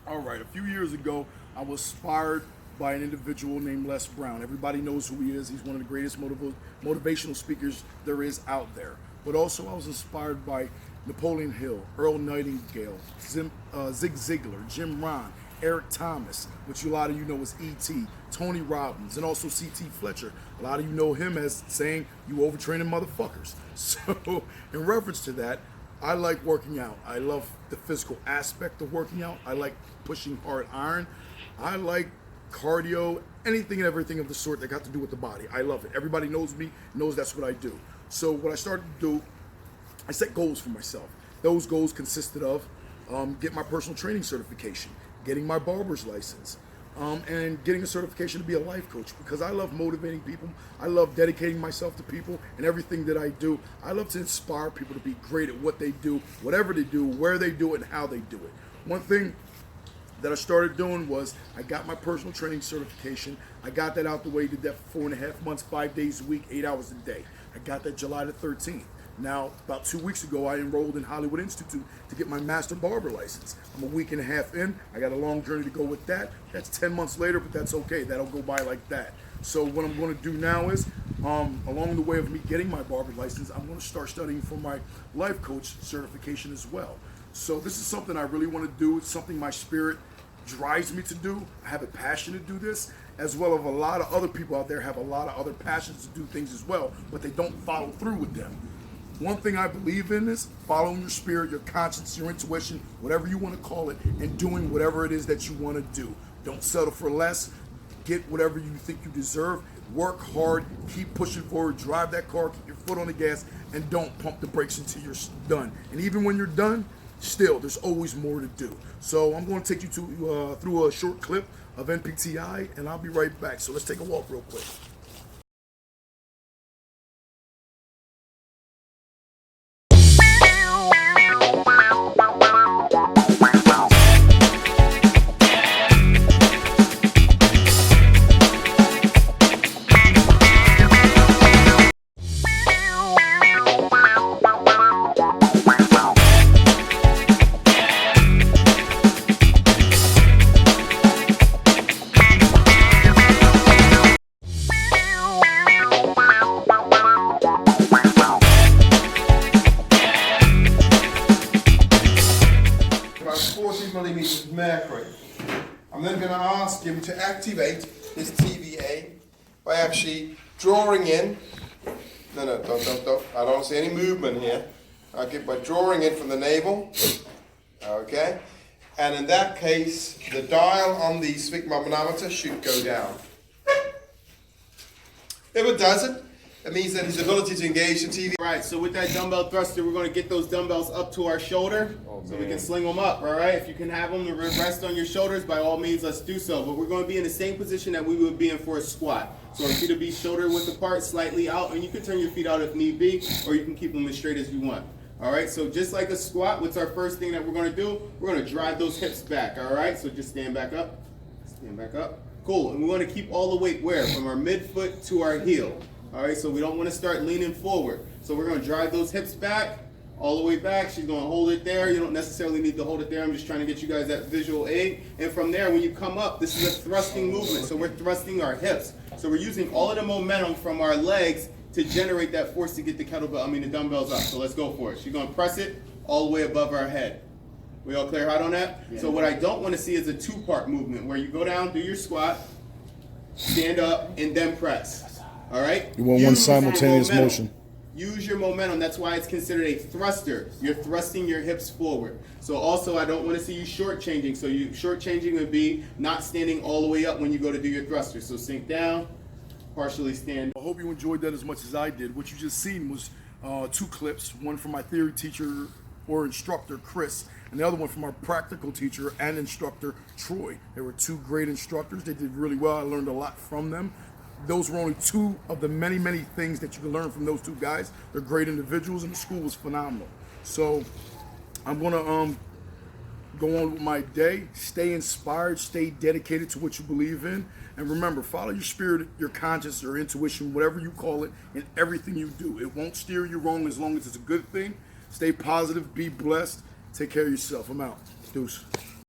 All right, a few years ago, I was inspired by an individual named Les Brown. Everybody knows who he is. He's one of the greatest motivational speakers there is out there. But also, I was inspired by Napoleon Hill, Earl Nightingale, Zig Ziglar, Jim Rohn, Eric Thomas, which a lot of you know as E.T., Tony Robbins, and also C.T. Fletcher. A lot of you know him as saying, "You overtraining motherfuckers." So, in reference to that, I like working out. I love the physical aspect of working out. I like pushing hard iron. I like cardio, anything and everything of the sort that got to do with the body. I love it. Everybody knows me, knows that's what I do. So what I started to do, I set goals for myself. Those goals consisted of get my personal training certification, getting my barber's license, and getting a certification to be a life coach, because I love motivating people. I love dedicating myself to people and everything that I do. I love to inspire people to be great at what they do, whatever they do, where they do it, and how they do it. One thing that I started doing was I got my personal training certification. I got that out the way, did that for 4.5 months, 5 days a week, 8 hours a day. I got that July the 13th. Now, about 2 weeks ago, I enrolled in Hollywood Institute to get my master barber license. I'm a week and a half in. I got a long journey to go with that. That's 10 months later, but that's okay. That'll go by like that. So what I'm going to do now is, along the way of me getting my barber license, I'm going to start studying for my life coach certification as well. So this is something I really want to do. It's something my spirit drives me to do. I have a passion to do this, as well as a lot of other people out there have a lot of other passions to do things as well, but they don't follow through with them. One thing I believe in is following your spirit, your conscience, your intuition, whatever you want to call it, and doing whatever it is that you want to do. Don't settle for less. Get whatever you think you deserve. Work hard. Keep pushing forward. Drive that car. Keep your foot on the gas, and don't pump the brakes until you're done. And even when you're done, still, there's always more to do. So I'm going to take you through a short clip of NPTI, and I'll be right back. So let's take a walk real quick. Millimeters of mercury. I'm then going to ask him to activate his TVA by actually drawing in. No, don't. I don't see any movement here. Okay, by drawing in from the navel. Okay, and in that case, the dial on the sphygmomanometer should go down. If it doesn't, it means that his ability to engage the TV. Right, so with that dumbbell thruster, we're going to get those dumbbells up to our shoulder so we can sling them up, all right? If you can have them to rest on your shoulders, by all means, let's do so. But we're going to be in the same position that we would be in for a squat. So our feet will be shoulder width apart, slightly out, and you can turn your feet out if need be, or you can keep them as straight as you want. All right, so just like a squat, what's our first thing that we're going to do? We're going to drive those hips back, all right? So just stand back up, stand back up. Cool, and we want to keep all the weight where? From our midfoot to our heel. All right, so we don't want to start leaning forward. So we're going to drive those hips back, all the way back. She's going to hold it there. You don't necessarily need to hold it there. I'm just trying to get you guys that visual aid. And from there, when you come up, this is a thrusting movement. So we're thrusting our hips. So we're using all of the momentum from our legs to generate that force to get the the dumbbells up. So let's go for it. She's going to press it all the way above our head. We all clear out on that? Yeah. So what I don't want to see is a two-part movement where you go down, do your squat, stand up, and then press. All right? You want one simultaneous motion. Use your momentum. That's why it's considered a thruster. You're thrusting your hips forward. So also, I don't want to see you shortchanging. So shortchanging would be not standing all the way up when you go to do your thruster. So sink down, partially stand. I hope you enjoyed that as much as I did. What you just seen was 2 clips, one from my theory teacher or instructor, Chris, and the other one from our practical teacher and instructor, Troy. They were 2 great instructors. They did really well. I learned a lot from them. Those were only 2 of the many, many things that you can learn from those 2 guys. They're great individuals, and the school was phenomenal. So I'm going to go on with my day. Stay inspired. Stay dedicated to what you believe in. And remember, follow your spirit, your conscience, or intuition, whatever you call it, in everything you do. It won't steer you wrong as long as it's a good thing. Stay positive. Be blessed. Take care of yourself. I'm out. Deuce.